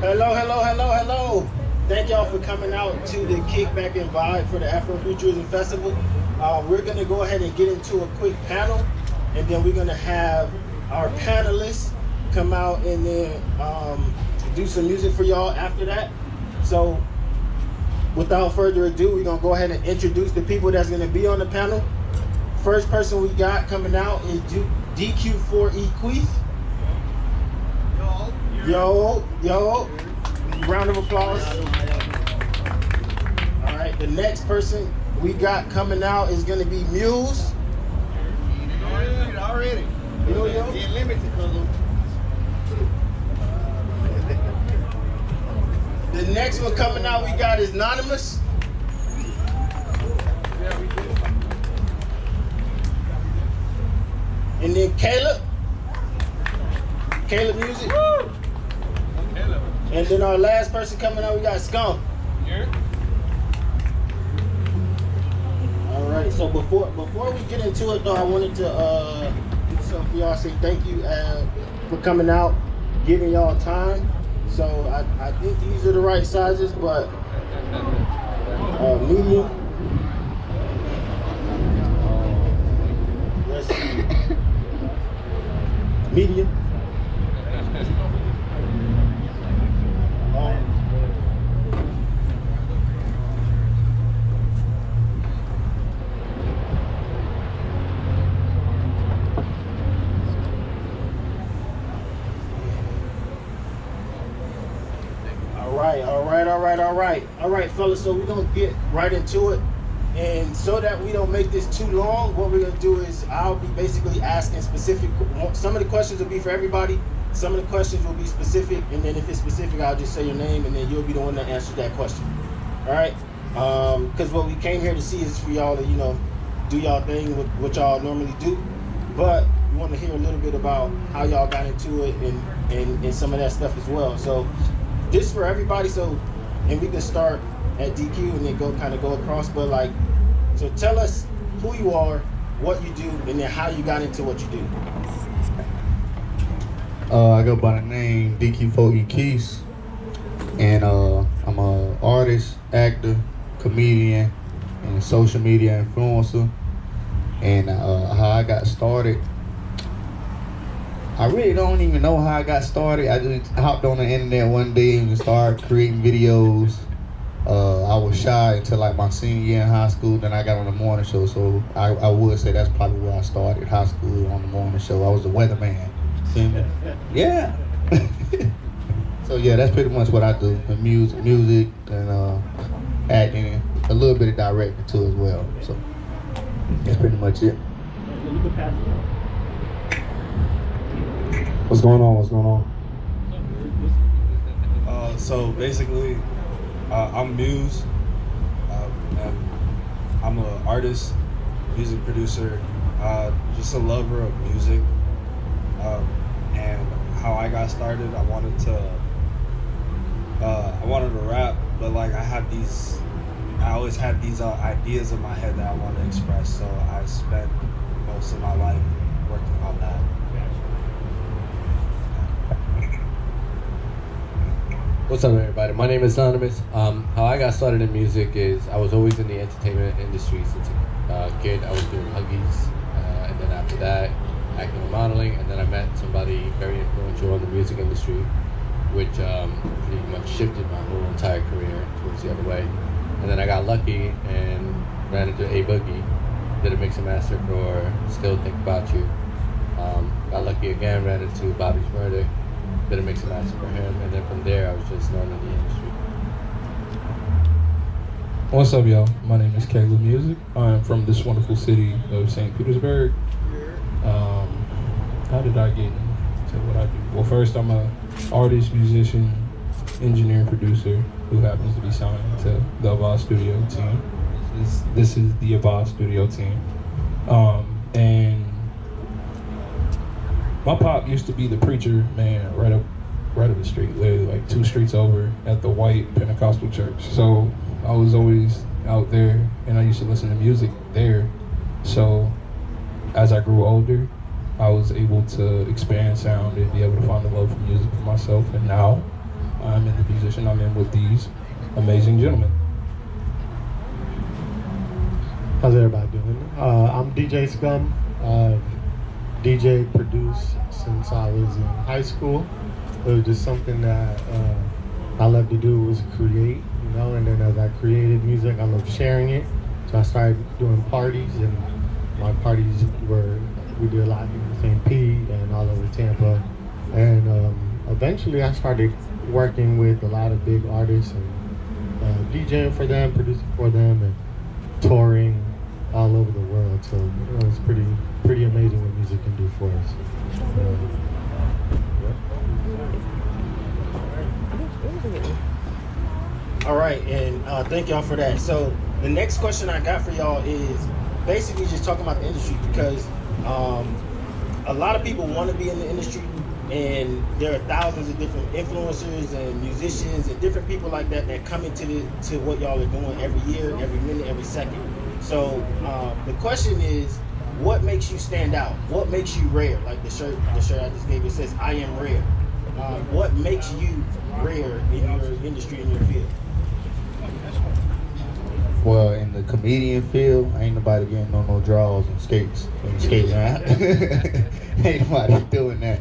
Hello, hello, hello, hello. Thank y'all for coming out to the Kickback and Vibe for the Afrofuturism Festival. We're going to go ahead and get into a quick panel, and then we're going to have our panelists come out and then do some music for y'all after that. So without further ado, we're going to go ahead and introduce the people that's going to be on the panel. First person we got coming out is DQ4E Queef. Yo. Round of applause. All right, the next person we got coming out is going to be Muse. Already. Yo. Limited. The next one coming out we got is Anonymous. And then Caleb Music. Caleb. And then our last person coming out, we got Skunk. Yeah. All right. So before we get into it, though, I wanted to so for y'all say thank you for coming out, giving y'all time. So I think these are the right sizes, but medium. Let's see. Medium. All right, fellas, so we're gonna get right into it. And so that we don't make this too long, what we're gonna do is I'll be basically asking specific, some of the questions will be for everybody, some of the questions will be specific, and then if it's specific, I'll just say your name and then you'll be the one that answers that question. All right? Because what we came here to see is for y'all to, do y'all thing with what y'all normally do, but we want to hear a little bit about how y'all got into it and some of that stuff as well. So this for everybody, and we can start at DQ and then go across, but so tell us who you are, what you do, and then how you got into what you do. I go by the name DQ4E Keys, and I'm an artist, actor, comedian, and social media influencer. And how I got started, I really don't even know how I got started. I just hopped on the internet one day and started creating videos. I was shy until my senior year in high school. Then I got on the morning show, so I would say that's probably where I started. High school on the morning show. I was the weatherman. Yeah. So yeah, that's pretty much what I do. The music and acting, a little bit of directing too as well. So that's pretty much it. What's going on? So basically, I'm Muse, and I'm an artist, music producer, just a lover of music. And how I got started, I wanted to rap, but I always had these ideas in my head that I want to express. So I spent most of my life working on that. What's up, everybody? My name is Anonymous. How I got started in music is I was always in the entertainment industry since a kid. I was doing Huggies, and then after that, acting and modeling, and then I met somebody very influential in the music industry, which pretty much shifted my whole entire career towards the other way. And then I got lucky and ran into A Boogie, did a mix and master for Still Think About You. Got lucky again, ran into Bobby's Murder, did a mix and master for him, and then from there I was just known in the industry. What's up, y'all? My name is Caleb Music. I'm from this wonderful city of St. Petersburg. How did I get into what I do? Well, first I'm an artist, musician, engineer, and producer who happens to be signed to the Avaz Studio team. This is the Avaz Studio team. And my pop used to be the preacher man right up the street, literally 2 streets over at the white Pentecostal church. So I was always out there and I used to listen to music there. So as I grew older, I was able to expand sound and be able to find the love for music for myself. And now I'm in the position I'm in with these amazing gentlemen. How's everybody doing? I'm DJ Scum. DJ produced since I was in high school. It was just something that I love to do was create, you know, and then as I created music, I love sharing it. So I started doing parties, and my parties we did a lot in St. Pete and all over Tampa. And eventually I started working with a lot of big artists and DJing for them, producing for them, and touring all over the world. So it's pretty amazing what music can do for us. All right, and thank y'all for that. So the next question I got for y'all is basically just talking about the industry, because a lot of people want to be in the industry, and there are thousands of different influencers and musicians and different people like that that come into to what y'all are doing every year, every minute, every second. So the question is, what makes you stand out? What makes you rare? Like the shirt I just gave, it says "I am rare." What makes you rare in your industry, in your field? Well, in the comedian field, ain't nobody getting on no draws and skates and skating around. Ain't nobody doing that.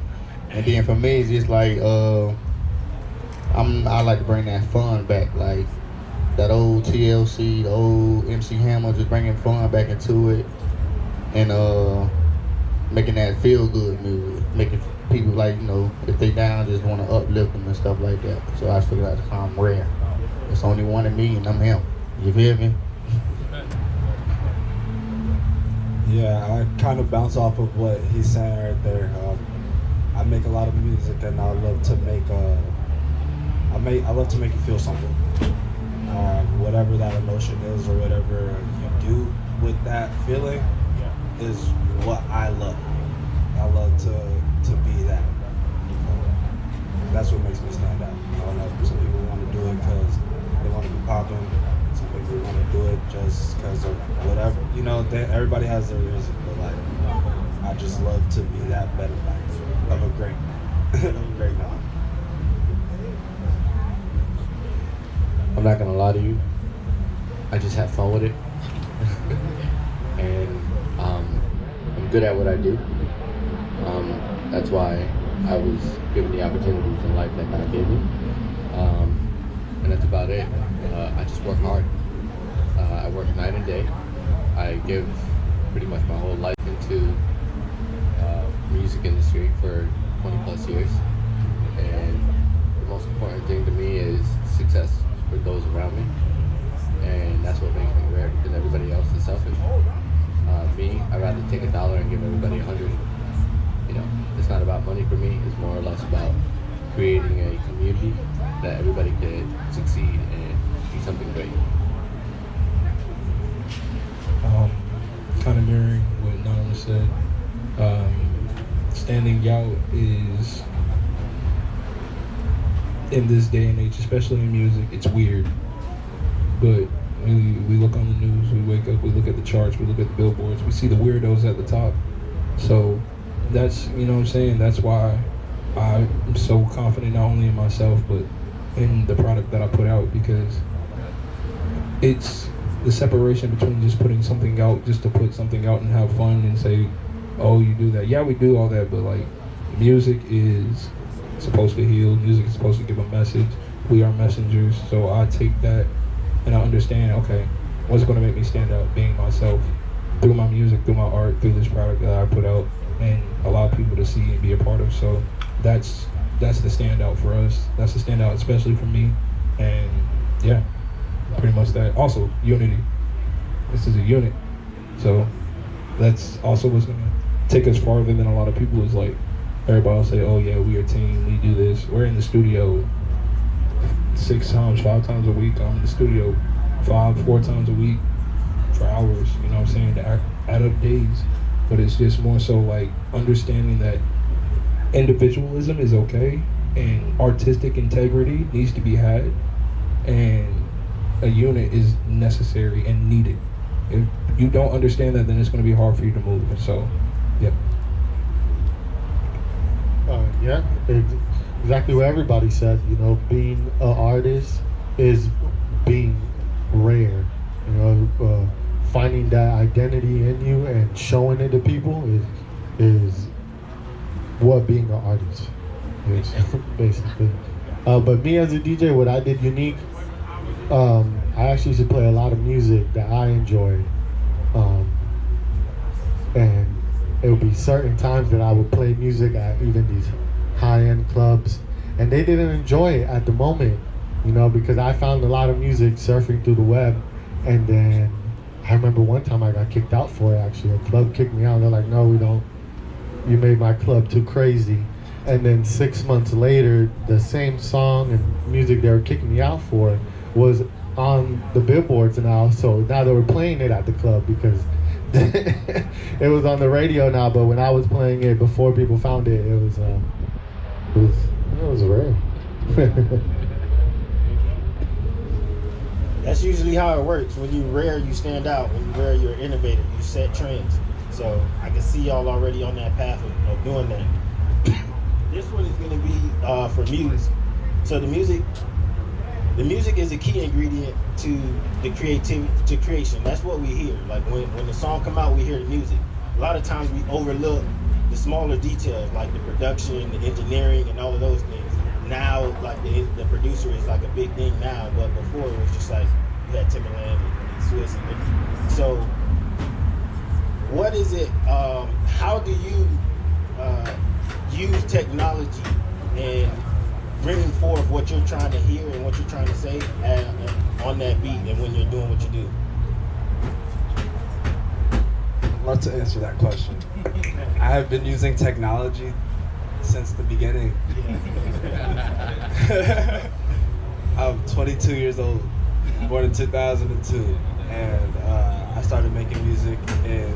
And then for me, it's just like I like to bring that fun back, like that old TLC, the old MC Hammer, just bringing fun back into it, and making that feel good music, making people, like, you know, if they down, just want to uplift them and stuff like that. So I figured out to call him rare. It's only one of me, and I'm him. You feel me? Yeah, I kind of bounce off of what he's saying right there. I make a lot of music, and I love to make I love to make you feel something. Whatever that emotion is, or whatever you do with that feeling, is what I love. I love to be that. That's what makes me stand out. I know some people want to do it because they want to be popping. Some people want to do it just because of whatever. You know, everybody has their reason, but like, I just love to be that better of a great, great man. I'm not gonna lie to you, I just have fun with it. And I'm good at what I do. That's why I was given the opportunities in life that God gave me. And that's about it. I just work hard. I work night and day. I give pretty much my whole life into music industry for 20 plus years. And the most important thing to me is success for those around me. And that's what makes me rare, because everybody else is selfish. Me, I'd rather take $1 and give everybody 100. You know, it's not about money for me. It's more or less about creating a community that everybody could succeed and do something great. Kind of mirroring what Anonymous said. Standing out is, in this day and age, especially in music, it's weird. But we look on the news, we wake up, we look at the charts, we look at the billboards, we see the weirdos at the top. So that's, you know what I'm saying, that's why I'm so confident not only in myself, but in the product that I put out, because it's the separation between just putting something out just to put something out and have fun and say, oh, you do that. Yeah, we do all that, but like, music is supposed to heal, music is supposed to give a message. We are messengers, so I take that and I understand, okay, what's gonna make me stand out? Being myself, through my music, through my art, through this product that I put out and allow people to see and be a part of. So that's the standout for us. That's the standout, especially for me. And yeah, pretty much that. Also, unity. This is a unit. So that's also what's gonna take us farther than a lot of people. Is like, everybody will say, oh yeah, we are a team, we do this. We're in the studio 5 times a week. I'm in the studio 4 times a week for hours, you know what I'm saying, to add up days. But it's just more so like understanding that individualism is okay and artistic integrity needs to be had, and a unit is necessary and needed. If you don't understand that, then it's going to be hard for you to move. So, yeah. exactly what everybody said. You know, being an artist is being rare. You know, finding that identity in you and showing it to people is what being an artist is, basically. But me as a DJ, what I did unique, I actually used to play a lot of music that I enjoyed. And it would be certain times that I would play music at even these high-end clubs, and they didn't enjoy it at the moment, you know, because I found a lot of music surfing through the web. And then I remember one time I got kicked out for it, actually. A club kicked me out. They're like, no, we don't. You made my club too crazy. And then 6 months later, the same song and music they were kicking me out for was on the billboards now. So now they were playing it at the club because it was on the radio now. But when I was playing it before people found it, it was rare. That's usually how it works. When you're rare, you stand out. When you're rare, you're an innovator. You set trends. So I can see y'all already on that path of doing that. This one is going to be for Muse. So the music is a key ingredient to the creation. That's what we hear. Like when the song come out, we hear the music. A lot of times we overlook the smaller details, like the production, the engineering, and all of those things. Now, like the producer is like a big thing now, but before it was just like you had Timberland and Swiss. So, what is it? How do you use technology and bringing forth what you're trying to hear and what you're trying to say on that beat, and when you're doing what you do? I'd love to answer that question. I have been using technology since the beginning. I'm 22 years old, born in 2002, and I started making music in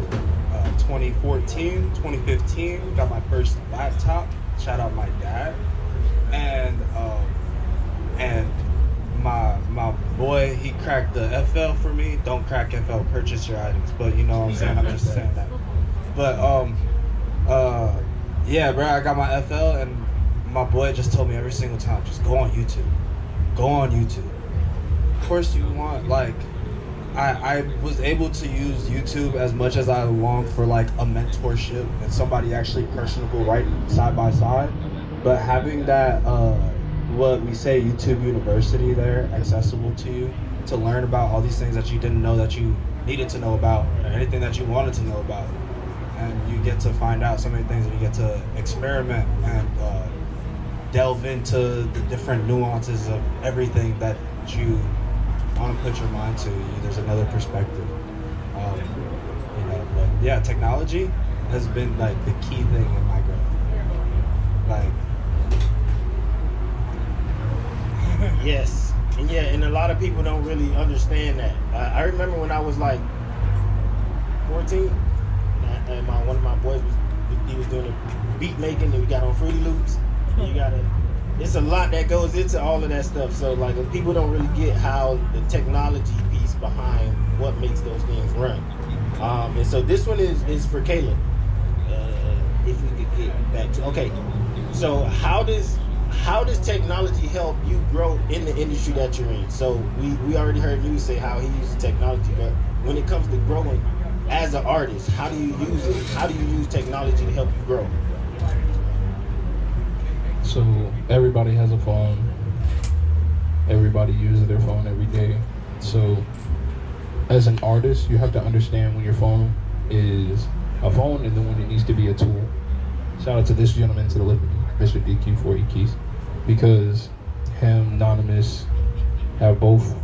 2014, 2015. Got my first laptop. Shout out my dad, and my boy, he cracked the FL for me. Don't crack FL, purchase your items. But you know what I'm saying. I'm just saying that. But yeah, bro, I got my FL, and my boy just told me every single time, just go on YouTube. Go on YouTube. Of course you want, like, I was able to use YouTube as much as I longed for, like, a mentorship and somebody actually personable right side by side. But having that, what we say, YouTube University there, accessible to you, to learn about all these things that you didn't know that you needed to know about, or anything that you wanted to know about. And you get to find out so many things, and you get to experiment and delve into the different nuances of everything that you want to put your mind to. There's another perspective, you know. But yeah, technology has been like the key thing in my growth. Like, yes, and a lot of people don't really understand that. I remember when I was like 14. And one of my boys was doing a beat making, and we got on Fruity Loops. And it's a lot that goes into all of that stuff. So like people don't really get how the technology piece behind what makes those things run. And so this one is for Caleb. If we could get back to so how does technology help you grow in the industry that you're in? So we already heard you say how he uses technology, but when it comes to growing as an artist, how do you use it? How do you use technology to help you grow? So everybody has a phone. Everybody uses their phone every day. So as an artist, you have to understand when your phone is a phone and then when it needs to be a tool. Shout out to this gentleman to the left of me, Mr. DQ4E Keys, because him, Anonymous, have both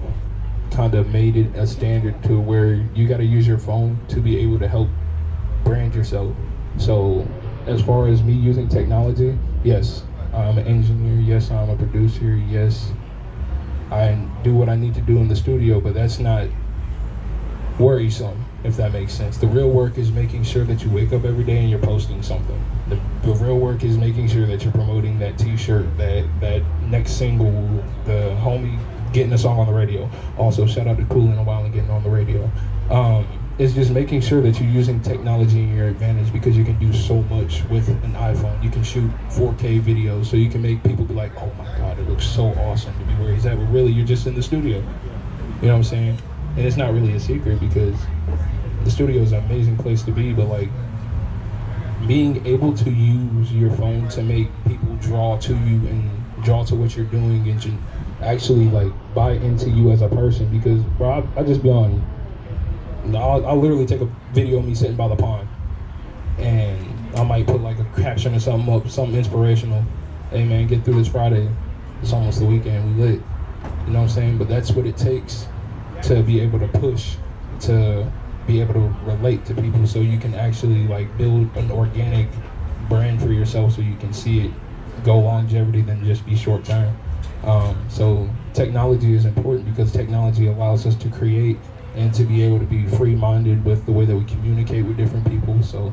kind of made it a standard to where you got to use your phone to be able to help brand yourself. So as far as me using technology, yes, I'm an engineer, yes, I'm a producer, yes, I do what I need to do in the studio, but that's not worrisome, if that makes sense. The real work is making sure that you wake up every day and you're posting something. The real work is making sure that you're promoting that t-shirt, that next single, the homie getting a song on the radio. Also, shout out to Cool in a While and getting on the radio. it's just making sure that you're using technology in your advantage, because you can do so much with an iPhone. You can shoot 4K videos, so you can make people be like, oh my God, it looks so awesome to be where he's at. But really, you're just in the studio. You know what I'm saying? And it's not really a secret, because the studio is an amazing place to be, but like being able to use your phone to make people draw to you and draw to what you're doing and to actually like buy into you as a person. Because bro, I just be on, I'll literally take a video of me sitting by the pond and I might put like a caption or something up, something inspirational. Hey man, get through this Friday. It's almost the weekend, we lit. You know what I'm saying? But that's what it takes to be able to push, to be able to relate to people, so you can actually like build an organic brand for yourself, so you can see it go longevity than just be short term. So technology is important, because technology allows us to create and to be able to be free-minded with the way that we communicate with different people. So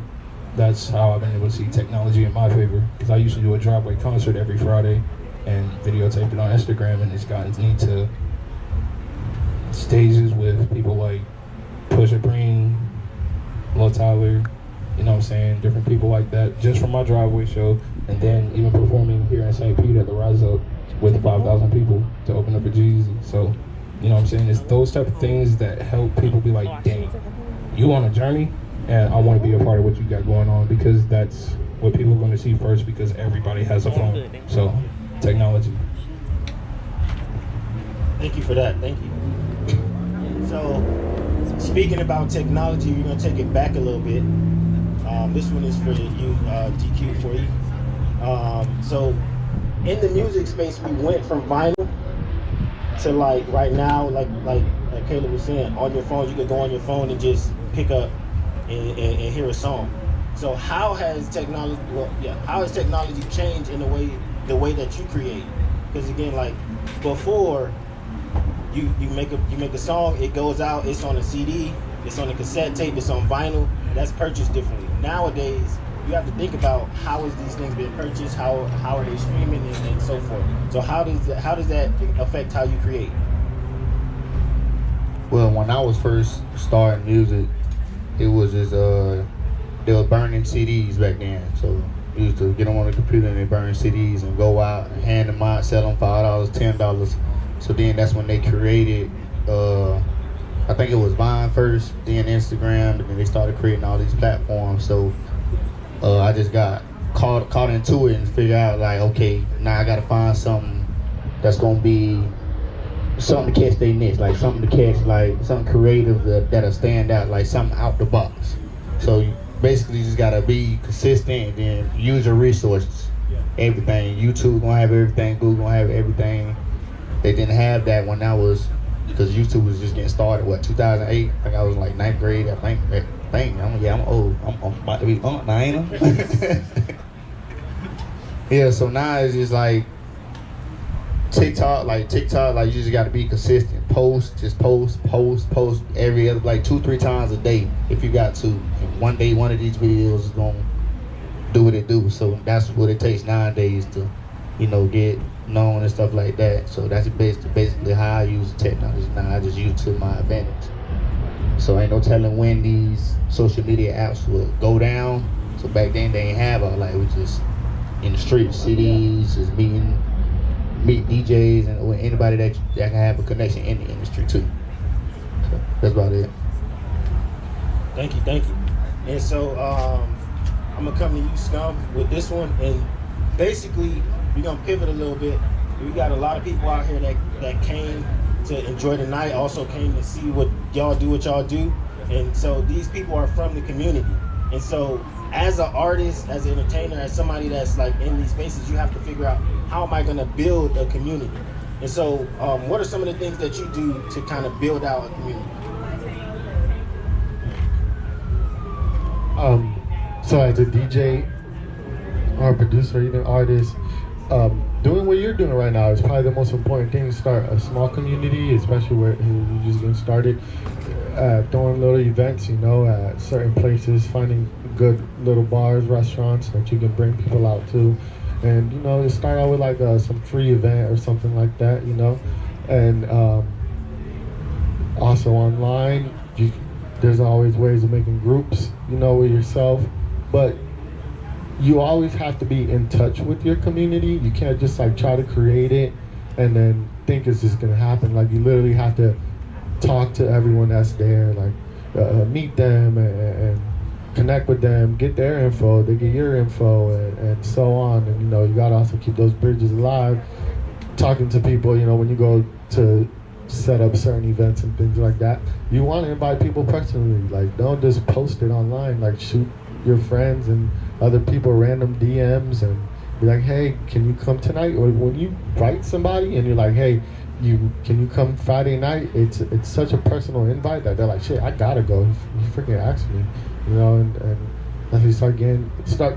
that's how I've been able to see technology in my favor, because I used to do a driveway concert every Friday and videotape it on Instagram, and it's gotten me to stages with people like Pusha Green, Lil Tyler, you know what I'm saying, different people like that, just from my driveway show, and then even performing here in St. Pete at the Rise Up with 5,000 people to open up for Jeezy. So, you know what I'm saying, it's those type of things that help people be like, dang, you on a journey, and I want to be a part of what you got going on, because that's what people are going to see first, because everybody has a phone. So, technology. Thank you for that. Thank you. So, speaking about technology, we're gonna take it back a little bit. This one is for you, DQ, for you. So, in the music space, we went from vinyl to like right now, like Caleb was saying, on your phone. You could go on your phone and just pick up and hear a song. So, how has technology? Well, yeah, how has technology changed in the way that you create? Because again, like before. You make a song, it goes out, it's on a CD, it's on a cassette tape, it's on vinyl, that's purchased differently. Nowadays, you have to think about how is these things being purchased, how are they streaming, and so forth. So how does that affect how you create? Well, when I was first starting music, it was just they were burning CDs back then. So we used to get them on the computer and they burn CDs and go out and hand them out, sell them $5, $10. So then that's when they created, I think it was Vine first, then Instagram, and then they started creating all these platforms. So I just got caught into it and figured out like, okay, now I gotta find something that's gonna be something to catch their niche, like something to catch, like something creative that'll stand out, like something out the box. So you basically just gotta be consistent and then use your resources, everything. YouTube gonna have everything, Google gonna have everything. They didn't have that when I was, because YouTube was just getting started, 2008? I think I was in like 9th grade, I think. I'm old. I'm about to be now, ain't I? Yeah, so now it's just like TikTok, like you just gotta be consistent. Post every other, like 2-3 times a day if you got to. And one day, one of these videos is gonna do what it do. So that's what it takes nowadays to, get known and stuff like that. So that's basically how I use technology now. I just use it to my advantage. So ain't no telling when these social media apps will go down. So back then they ain't have all, like, we just in the streets, CDs, just meet DJs and anybody that can have a connection in the industry too. So that's about it. Thank you. And so I'm gonna come to you, Scum, with this one, and basically we're gonna pivot a little bit. We got a lot of people out here that came to enjoy the night, also came to see what y'all do, and so these people are from the community. And so as an artist, as an entertainer, as somebody that's like in these spaces, you have to figure out, how am I gonna build a community? And so what are some of the things that you do to kind of build out a community? So as a DJ or producer, even artist, doing what you're doing right now is probably the most important thing. To start a small community, especially where you're just getting started, throwing little events, at certain places, finding good little bars, restaurants that you can bring people out to, and just start out with like some free event or something like that, and also online, There's always ways of making groups, with yourself. But you always have to be in touch with your community. You can't just like try to create it and then think it's just gonna happen. Like you literally have to talk to everyone that's there, like meet them and connect with them, get their info, they get your info, and so on. And you gotta also keep those bridges alive. Talking to people, when you go to set up certain events and things like that, you want to invite people personally. Like don't just post it online. Like shoot your friends and other people random DMs and be like, hey, can you come tonight? Or when you write somebody and you're like, hey, can you come Friday night? It's such a personal invite that they're like, shit, I gotta go. He freaking asked me, and as we start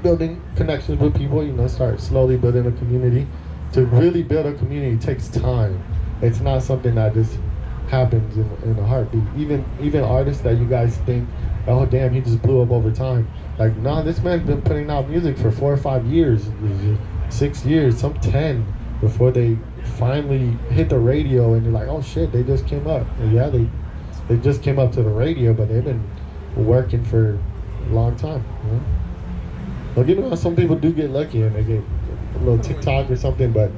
building connections with people, start slowly building a community. To really build a community takes time. It's not something that just happens in a heartbeat. Even artists that you guys think, oh damn, he just blew up over time. Like, nah, this man's been putting out music for 4 or 5 years, 6 years, some 10, before they finally hit the radio and you're like, oh shit, they just came up. And yeah, they just came up to the radio, but they've been working for a long time. Like, some people do get lucky and they get a little TikTok or something, but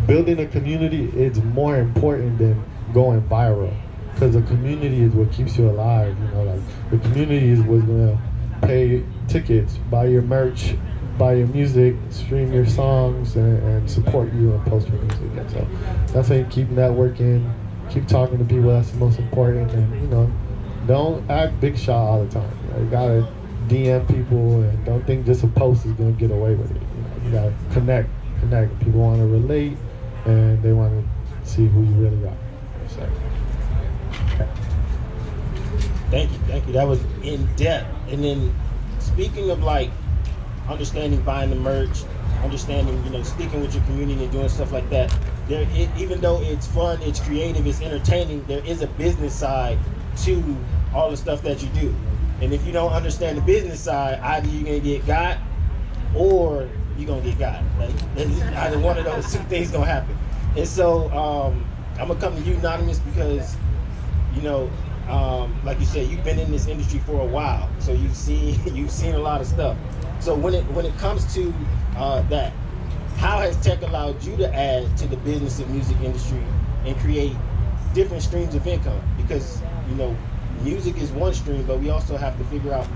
building a community is more important than going viral, because the community is what keeps you alive. Like the community is what's gonna pay tickets, buy your merch, buy your music, stream your songs, and support you and post your music. And so that's how you keep networking, keep talking to people. That's the most important. And don't act big shot all the time. You gotta DM people, and don't think just a post is gonna get away with it. You gotta connect. People want to relate, and they want to see who you really are. So. Okay. Thank you. That was in depth. And then speaking of like understanding buying the merch, understanding, speaking with your community and doing stuff like that, even though it's fun, it's creative, it's entertaining, there is a business side to all the stuff that you do. And if you don't understand the business side, either you're going to get got or you're going to get got. Like, either one of those two things going to happen. And so I'm going to come to you, Anonymous, because, like you said, you've been in this industry for a while. So you've seen a lot of stuff. So when it comes to that, how has tech allowed you to add to the business and music industry and create different streams of income? Because, music is one stream, but we also have to figure out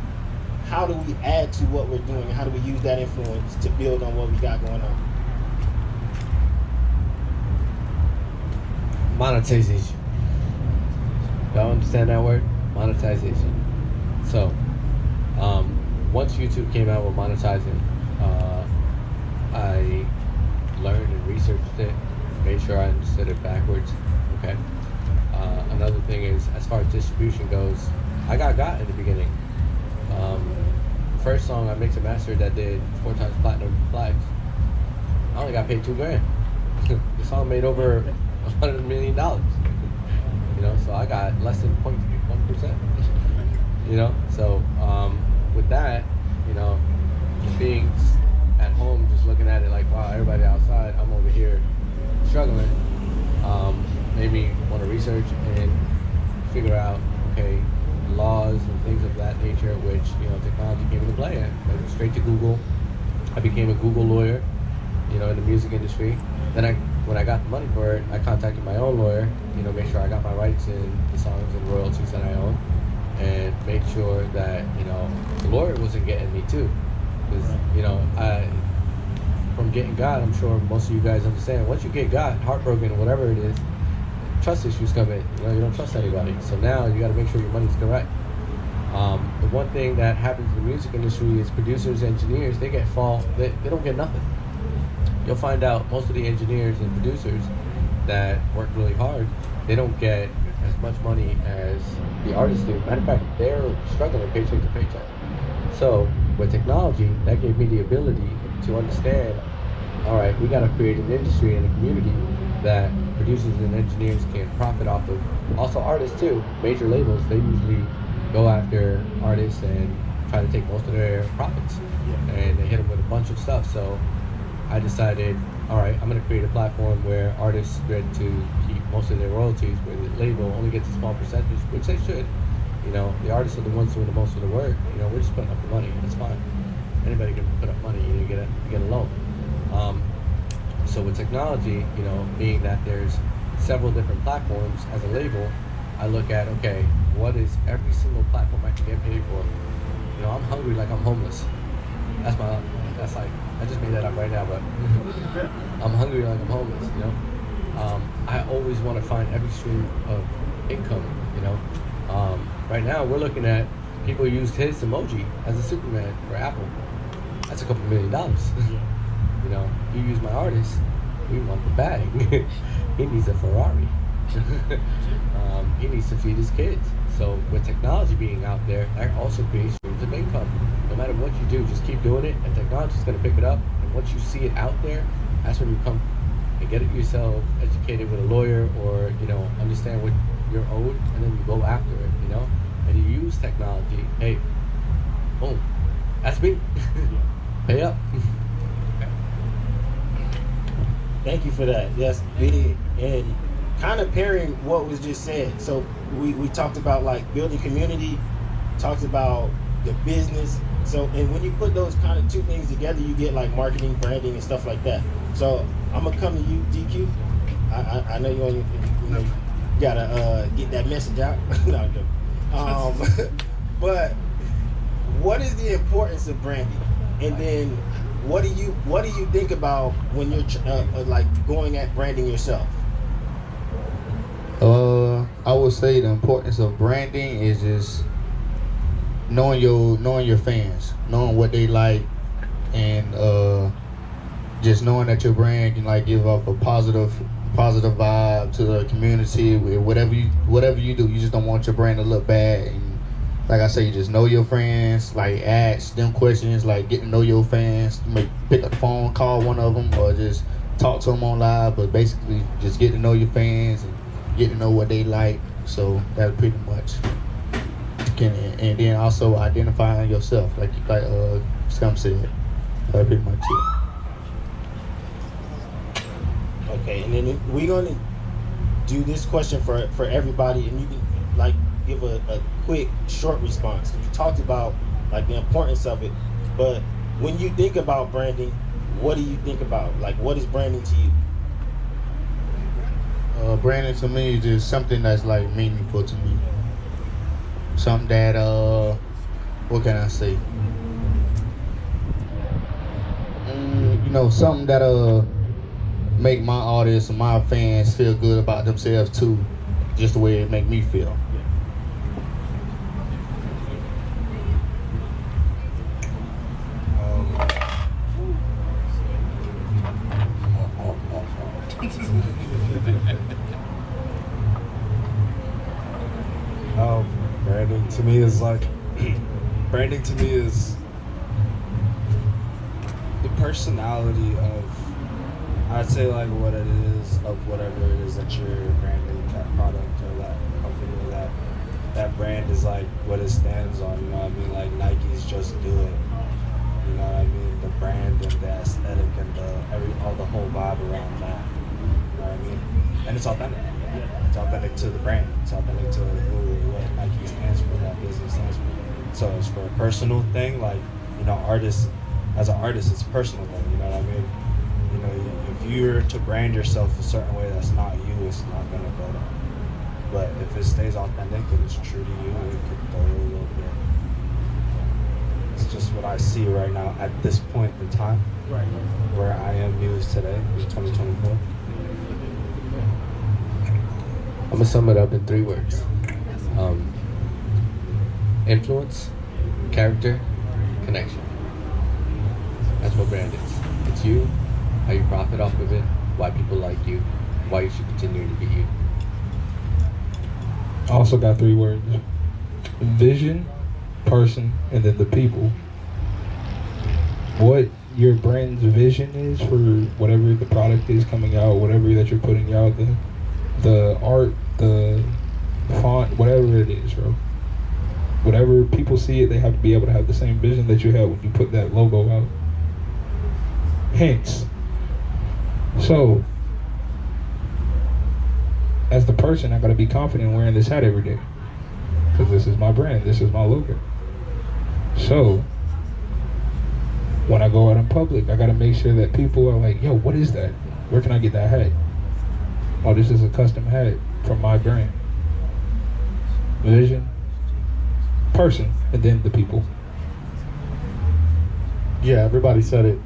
how do we add to what we're doing, and how do we use that influence to build on what we got going on? Monetization. Y'all understand that word? Monetization. So, once YouTube came out with monetizing, I learned and researched it, made sure I understood it backwards. Okay. Another thing is, as far as distribution goes, I got in the beginning. First song I mixed and mastered that did 4 times platinum flags, I only got paid $2,000. The song made over $100 million. So I got less than 0.1%. So with that, just being at home, just looking at it like, wow, everybody outside, I'm over here struggling. Made me want to research and figure out, okay, laws and things of that nature, which technology came into play. I went straight to Google. I became a Google lawyer, in the music industry. Then when I got the money for it, I contacted my own lawyer, make sure I got my rights in the songs and royalties that I own, and make sure that the lawyer wasn't getting me too, because from getting got, I'm sure most of you guys understand. Once you get got, heartbroken, whatever it is, trust issues come in. You don't trust anybody. So now you got to make sure your money's correct. The one thing that happens in the music industry is producers, engineers, they don't get nothing. You'll find out most of the engineers and producers that work really hard, they don't get as much money as the artists do. Matter of fact, they're struggling paycheck to paycheck. So with technology, that gave me the ability to understand, all right, we got to create an industry and a community that producers and engineers can profit off of. Also artists too, major labels, they usually go after artists and try to take most of their profits. And they hit them with a bunch of stuff. So I decided, all right, I'm going to create a platform where artists get to keep most of their royalties, where the label only gets a small percentage, which they should. You know, the artists are the ones doing the most of the work. You know, we're just putting up the money, and it's fine. Anybody can put up money, and you get a loan. So with technology, you know, being that there's several different platforms as a label, I look at, okay, what is every single platform I can get paid for? You know, I'm hungry like I'm homeless. That's like, I just made that up right now, but I'm hungry like I'm homeless, you know? I always want to find every stream of income, you know? Right now, we're looking at people used his emoji as a Superman for Apple. That's a couple $1 million. You know, you use my artist, we want the bag. He needs a Ferrari. He needs to feed his kids. So with technology being out there, that also creates streams of income. No matter what you do, just keep doing it, and technology's going to pick it up. And once you see it out there, that's when you come and get it yourself, educated with a lawyer, or, you know, understand what you're owed, and then you go after it, you know? And you use technology. Hey, boom, that's me. Pay up. Thank you for that. Yes, big. And kind of pairing what was just said. So we talked about like building community, talked about the business. So, and when you put those kind of two things together, you get like marketing, branding, and stuff like that. So I'm gonna come to you, DQ. I know you gotta get that message out. No, I'm joking. But what is the importance of branding? And then what do you think about when you're like going at branding yourself? I would say the importance of branding is just knowing your fans, knowing what they like, and just knowing that your brand can like give off a positive vibe to the community. Whatever you do, you just don't want your brand to look bad. And like I say, you just know your friends, like ask them questions, like get to know your fans. Pick up the phone, call one of them, or just talk to them on live. But basically, just get to know your fans and get to know what they like. So that's pretty much. And then also identifying yourself, like Scum said. That's pretty much it. Okay, and then we're gonna do this question for everybody, and you can like give a quick, short response. You talked about like the importance of it, but when you think about branding, what do you think about? Like, what is branding to you? Branding to me is just something that's like meaningful to me. Something that what can I say? You know, something that make my audience and my fans feel good about themselves too, just the way it make me feel. Branding to me is like branding to me is the personality of, I'd say, like what it is of whatever it is that you're branding, that product or that company or that brand is like what it stands on. You know what I mean? Like Nike's Just Do It. You know what I mean? The brand and the aesthetic and all the whole vibe around that. You know what I mean? And it's authentic. It's authentic to the brand. It's authentic to what Nike stands for, that business stands for. So it's for a personal thing, like, you know, as an artist, it's a personal thing, you know what I mean? You know, if you're to brand yourself a certain way that's not you, it's not gonna go down. But if it stays authentic and it's true to you, it could go a little bit. It's just what I see right now at this point in time, Right. where I am Muse today, in 2024. I'm gonna sum it up in 3 words. Influence, character, connection. That's what brand is. It's you, how you profit off of it, why people like you, why you should continue to be you. I also got 3 words: vision, person, and then the people. What your brand's vision is for whatever the product is coming out, whatever that you're putting out, the art, the font, whatever it is, bro. Whatever people see it, they have to be able to have the same vision that you have when you put that logo out. Hence, so as the person, I gotta be confident wearing this hat every day. because this is my brand, this is my logo. So when I go out in public, I gotta make sure that people are like, yo, what is that? Where can I get that hat? Oh, this is a custom hat from my brand. Vision, person, and then the people. Yeah, everybody said it.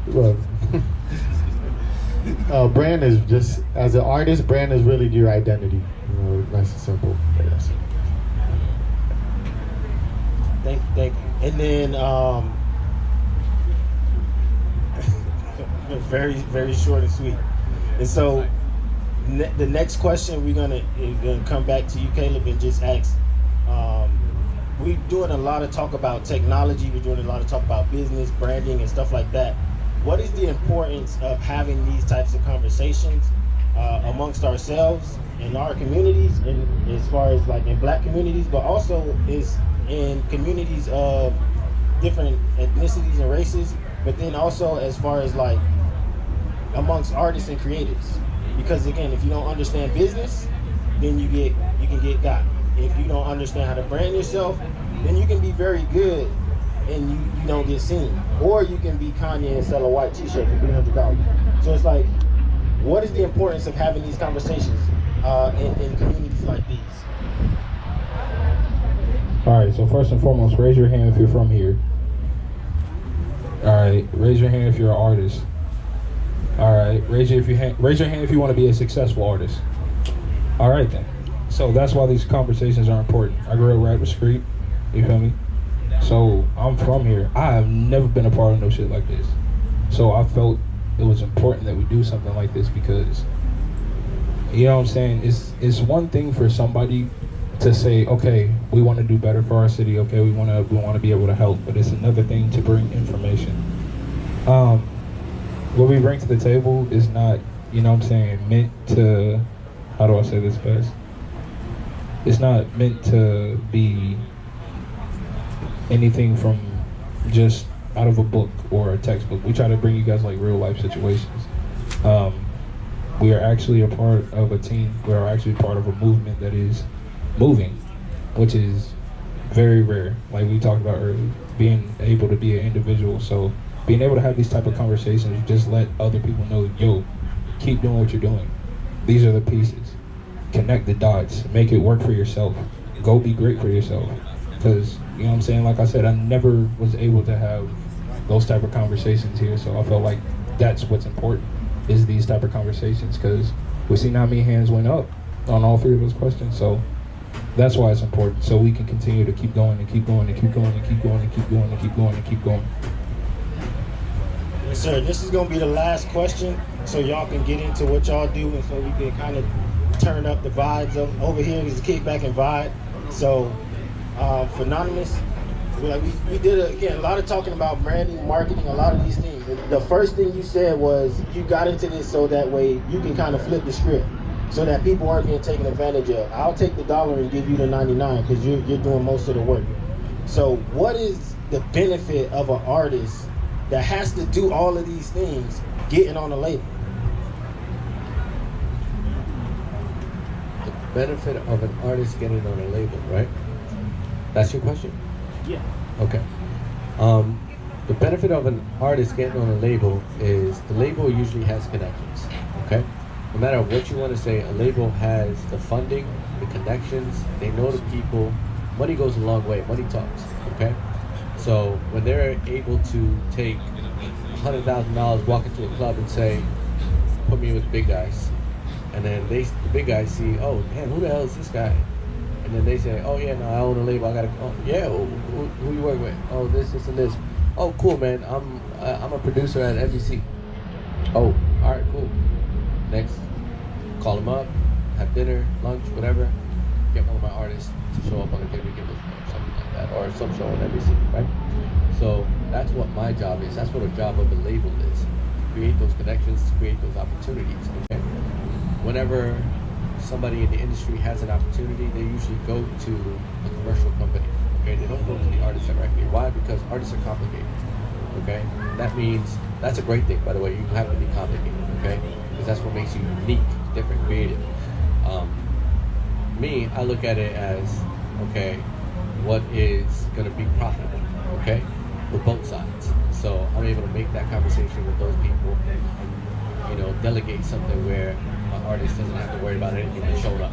Well, brand is just, as an artist, brand is really your identity. You know, nice and simple. Yes. Thank you. And then very, very short and sweet. And so the next question we're gonna come back to you, Caleb, and just ask. We're doing a lot of talk about technology. We're doing a lot of talk about business, branding, and stuff like that. What is the importance of having these types of conversations amongst ourselves in our communities, and as far as like in Black communities, but also is in communities of different ethnicities and races, but then also as far as like amongst artists and creatives? Because again, if you don't understand business, then you can get got. If you don't understand how to brand yourself, then you can be very good and you don't get seen. Or you can be Kanye and sell a white t-shirt for $300. So it's like, what is the importance of having these conversations in communities like these? All right, so first and foremost, raise your hand if you're from here. All right, raise your hand if you're an artist. All right, raise your hand if you want to be a successful artist. All right then. So that's why these conversations are important. I grew up right up the street, you feel me? So I'm from here. I have never been a part of no shit like this. So I felt it was important that we do something like this because, you know what I'm saying? It's one thing for somebody to say, okay, we want to do better for our city. Okay, we want to be able to help. But it's another thing to bring information. What we bring to the table is not, you know what I'm saying, meant to, how do I say this best? It's not meant to be anything from just out of a book or a textbook. We try to bring you guys like real life situations. We are actually a part of a team. We are actually part of a movement that is moving, which is very rare. Like we talked about earlier, being able to be an individual. So being able to have these type of conversations, just let other people know, yo, keep doing what you're doing. These are the pieces. Connect the dots, make it work for yourself. Go be great for yourself. Because, you know what I'm saying, like I said, I never was able to have those type of conversations here. So I felt like that's what's important, is these type of conversations. Because we see how many hands went up on all three of those questions. So that's why it's important. So we can continue to keep going and keep going and keep going and keep going and keep going and keep going and keep going. Yes, sir. This is going to be the last question, so y'all can get into what y'all do, and so we can kind of turn up the vibes over here. Is a kickback and vibe. So for Anonymous, we did again a lot of talking about branding, marketing, a lot of these things. The first thing you said was you got into this so that way you can kind of flip the script, so that people aren't being taken advantage of. I'll take the dollar and give you the 99 because you're doing most of the work. So what is the benefit of an artist that has to do all of these things getting on a label? Benefit of an artist getting on a label, right? That's your question? Yeah. Okay. The benefit of an artist getting on a label is the label usually has connections, okay? No matter what you want to say, a label has the funding, the connections, they know the people. Money goes a long way, money talks, okay? So when they're able to take $100,000, walk into a club and say, put me with the big guys, and then the big guys see, oh, man, who the hell is this guy? And then they say, oh, yeah, no, I own a label. I got to, oh, yeah, who you work with? Oh, this, and this. Oh, cool, man. I'm a producer at NBC. Oh, all right, cool. Next, call them up, have dinner, lunch, whatever. Get one of my artists to show up on a David Gibbons or something like that, or some show on NBC, right? So that's what my job is. That's what a job of a label is. Create those connections, create those opportunities, okay? Whenever somebody in the industry has an opportunity, they usually go to a commercial company, okay? They don't go to the artist directly. Why? Because artists are complicated, okay? That means, that's a great thing, by the way. You have to be complicated, okay? Because that's what makes you unique, different, creative. Me, I look at it as okay, what is going to be profitable, okay, for both sides. So I'm able to make that conversation with those people and, you know, delegate something where an artist doesn't have to worry about anything but showing up.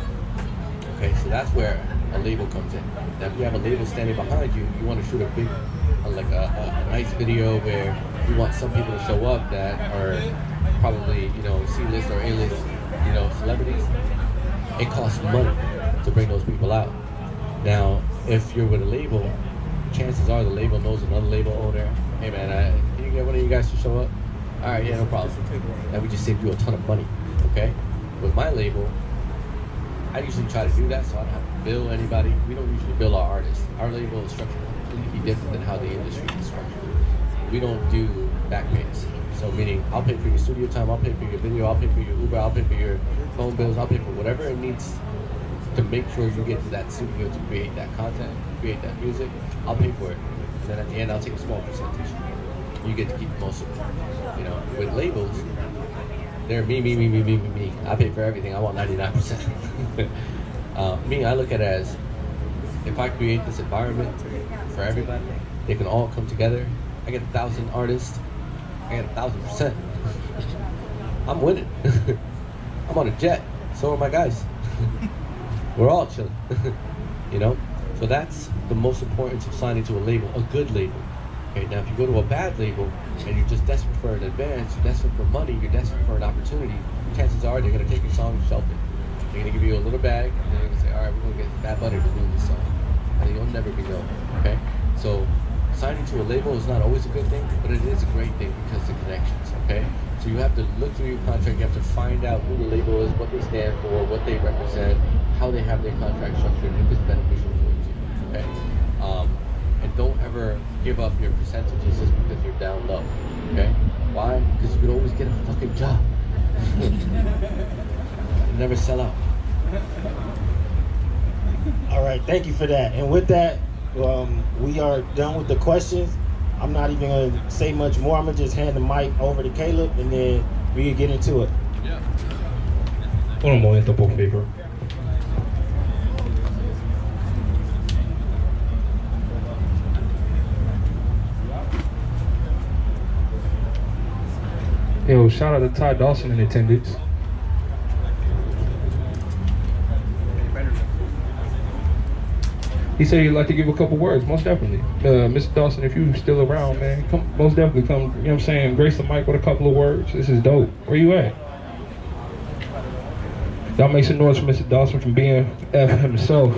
Okay, so that's where a label comes in. Now, if you have a label standing behind you, you want to shoot a big, like a nice video where you want some people to show up that are probably, you know, C-list or A-list, you know, celebrities. It costs money to bring those people out. Now, if you're with a label, chances are the label knows another label owner. Hey man, can you get one of you guys to show up? All right, yeah, no problem. And we just saved you a ton of money, okay? With my label, I usually try to do that so I don't have to bill anybody. We don't usually bill our artists. Our label is structured completely different than how the industry is structured. We don't do back pays. So meaning, I'll pay for your studio time, I'll pay for your video, I'll pay for your Uber, I'll pay for your phone bills, I'll pay for whatever it needs to make sure you get to that studio to create that content, create that music. I'll pay for it. And then at the end, I'll take a small percentage. You get to keep most of it. You know, with labels, they're me. I pay for everything. I want 99%. Me, I look at it as, if I create this environment for everybody, they can all come together. I get 1,000 artists. I get 1,000%. I'm winning. I'm on a jet. So are my guys. We're all chilling. You know? So that's the most importance of signing to a label, a good label. Okay, now if you go to a bad label and you're just desperate for an advance, you're desperate for money, you're desperate for an opportunity, chances are they're gonna take your song and shelf it. They're gonna give you a little bag and they're gonna say, all right, we're gonna get Bad Bunny to do this song. And you'll never be known, okay? So signing to a label is not always a good thing, but it is a great thing because of connections, okay? So you have to look through your contract, you have to find out who the label is, what they stand for, what they represent, how they have their contract structured, if it's beneficial for you, okay? And don't ever give up your percentages just because you're down low, okay? Why? Because you could always get a fucking job. Never sell out. All right, thank you for that. And with that, we are done with the questions. I'm not even gonna say much more. I'm gonna just hand the mic over to Caleb, and then we can get into it. Un momento, por favor. Yo, shout out to Ty Dawson in attendance. He said he'd like to give a couple words, most definitely. Mr. Dawson, if you're still around, man, come, most definitely come, you know what I'm saying, grace the mic with a couple of words. This is dope. Where you at? Y'all make some noise for Mr. Dawson from being F himself.